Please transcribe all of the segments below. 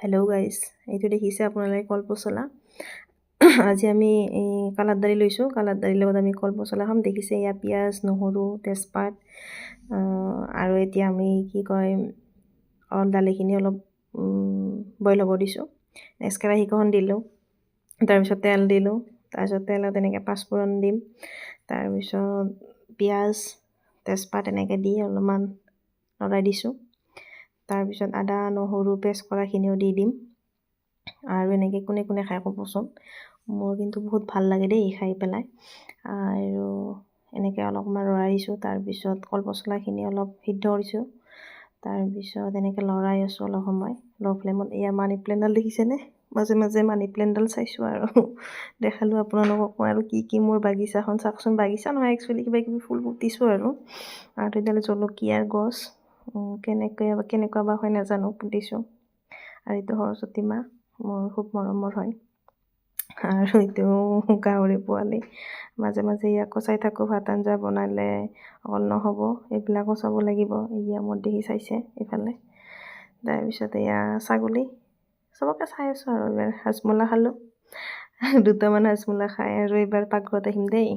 Hello' guys, এইটো দেখিছে আপোনালোকে কলপচলা। আজি আমি এই কালাৰ দালি লৈছোঁ। কালাৰ দালিৰ লগত আমি কলপচলা খাম। দেখিছে এয়া পিঁয়াজ, নহৰু, তেজপাত আৰু এতিয়া আমি দালিখিনি অলপ বইল হ'ব দিছোঁ। নেক্সট কেৰাহীখন দিলোঁ, তাৰপিছত তেল দিলোঁ, তাৰপিছত তেলত এনেকৈ পাঁচফোৰণ দিম, তাৰপিছত পিঁয়াজ, তেজপাত এনেকৈ দি অলপমান লৰাই দিছোঁ। তাৰপিছত আদা নহৰু পেষ্ট কৰাখিনিও দি দিম। আৰু এনেকৈ কোনে কোনে খাই ক'বচোন, মোৰ কিন্তু বহুত ভাল লাগে দেই খাই পেলাই। আৰু এনেকৈ অলপমান লৰাই দিছোঁ। তাৰপিছত কলপচলাখিনি অলপ সিদ্ধ কৰিছোঁ। তাৰপিছত এনেকৈ লৰাই আছোঁ অলপ সময় ল' ফ্লেমত। এয়া মানি প্লেণ্টডাল দেখিছেনে? মাজে মাজে মানি প্লেণ্টডাল চাইছোঁ আৰু দেখালোঁ আপোনালোককো। আৰু কি মোৰ বাগিচাখন চাওকচোন। বাগিচা নহয়, একচুৱেলি কিবা কিবি ফুল পুতিছোঁ আৰু এডাল জলকীয়াৰ গছ কেনেকুৱা বা হয় নাজানো, পুতিছোঁ। আৰু এইটো সৰস্বতী মা, মোৰ খুব মৰমৰ হয়। আৰু এইটো গাহৰি পোৱালি। মাজে মাজে ইয়াকো চাই থাকোঁ। ভাত আঞ্জা বনালে অকল নহ'ব, এইবিলাকো চাব লাগিব। এয়া মোৰ দেখি চাইছে এইফালে। তাৰপিছত এয়া ছাগলী, চবকে চাই আছোঁ। আৰু এইবাৰ হাজমোলা খালোঁ, দুটামান হাজমোলা খাই আৰু এইবাৰ পাকঘৰত আহিম দেই।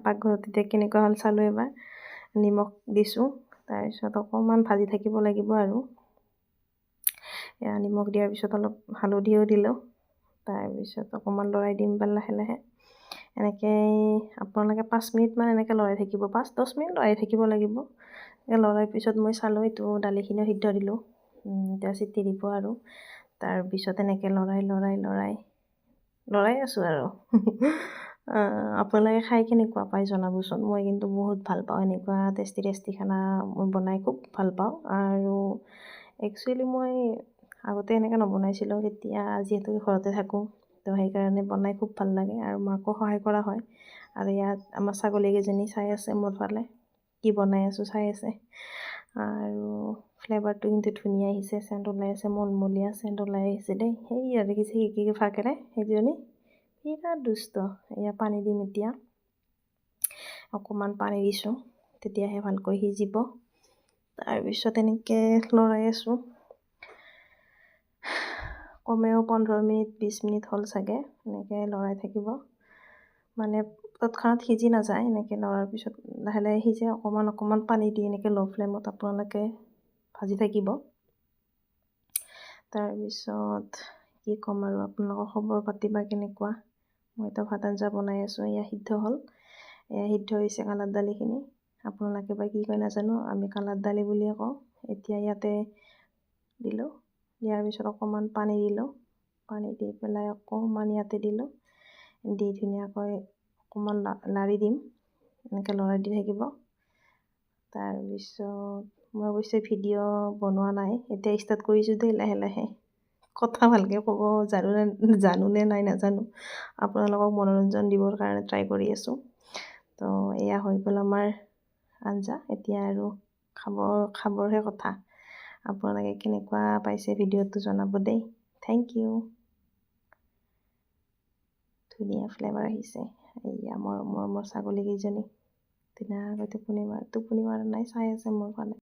পাকঘৰত এতিয়া কেনেকুৱা হ'ল চালোঁ এবাৰ। নিমখ দিছোঁ, তাৰপিছত অকণমান ভাজি থাকিব লাগিব। আৰু নিমখ দিয়াৰ পিছত অলপ হালধিও দিলোঁ। তাৰপিছত অকণমান লৰাই দিম বা লাহে লাহে এনেকৈ আপোনালোকে 5 মিনিটমান এনেকৈ লৰাই থাকিব। 5-10 মিনিট লৰাই থাকিব লাগিব। লৰাই পিছত মই চালোঁ, এইটো দালিখিনিও সিদ্ধ দিলোঁ। এতিয়া চিটি দিব। আৰু তাৰপিছত এনেকৈ লৰাই আছোঁ আৰু আপোনালোকে খাই কেনেকুৱা পায় জনাবচোন। মই কিন্তু বহুত ভাল পাওঁ এনেকুৱা টেষ্টি খানা। মই বনাই খুব ভাল পাওঁ। আৰু একচুৱেলি মই আগতে এনেকৈ নবনাইছিলোঁ, এতিয়া যিহেতু ঘৰতে থাকোঁ তো সেইকাৰণে বনাই খুব ভাল লাগে। আৰু মাকো সহায় কৰা হয়। আৰু ইয়াত আমাৰ ছাগলীকেইজনী চাই আছে মোৰ ফালে, কি বনাই আছোঁ চাই আছে। আৰু ফ্লেভাৰটো কিন্তু ধুনীয়া আহিছে, চেণ্ট ওলাই আছে, মলমলীয়া চেণ্ট ওলাই আহিছে দেই। সেই দেখিছে কি ফাকেৰে সেইজনী বিৰাট দুষ্ট। এয়া পানী দিম এতিয়া, অকণমান পানী দিছোঁ, তেতিয়াহে ভালকৈ সিজিব। তাৰপিছত এনেকৈ লৰাই আছোঁ। কমেও 15 মিনিট 20 মিনিট হ'ল চাগে। এনেকৈ লৰাই থাকিব, মানে তৎক্ষণাত সিজি নাযায়। এনেকৈ লৰাৰ পিছত লাহে লাহে সিজে। অকণমান পানী দি এনেকৈ ল' ফ্লেমত আপোনালোকে ভাজি থাকিব। তাৰপিছত কি ক'ম আৰু, আপোনালোকৰ খবৰ পাতি বা কেনেকুৱা? মইতো ভাত আঞ্জা বনাই আছোঁ। এয়া সিদ্ধ হ'ল, এয়া সিদ্ধ হৈছে কালাৰ দালিখিনি। আপোনালোকে বা কি কয় নাজানো, আমি কালাৰ দালি বুলিয়ে কওঁ। এতিয়া ইয়াতে দিলোঁ, দিয়াৰ পিছত অকণমান পানী দিলোঁ। পানী দি পেলাই অকণমান ইয়াতে দিলোঁ, দি ধুনীয়াকৈ অকণমান লাৰি দিম। এনেকৈ লৰাই দি থাকিব। তাৰপিছত মই অৱশ্যে ভিডিঅ' বনোৱা নাই, এতিয়া ষ্টাৰ্ট কৰিছোঁ দেই লাহে লাহে। কথা ভালকৈ ক'ব জানোনে নাই নাজানো। আপোনালোকক মনোৰঞ্জন দিবৰ কাৰণে ট্ৰাই কৰি আছোঁ। তো এয়া হৈ গ'ল আমাৰ আঞ্জা। এতিয়া আৰু খাবৰহে কথা। আপোনালোকে কেনেকুৱা পাইছে ভিডিঅ'টো জনাব দেই। Thank U. ধুনীয়া ফ্লেভাৰ আহিছে। এয়া মোৰ ছাগলীকেইজনী ধুনীয়াকৈ টোপনি মাৰা নাই, চাই আছে মোৰ ফালে।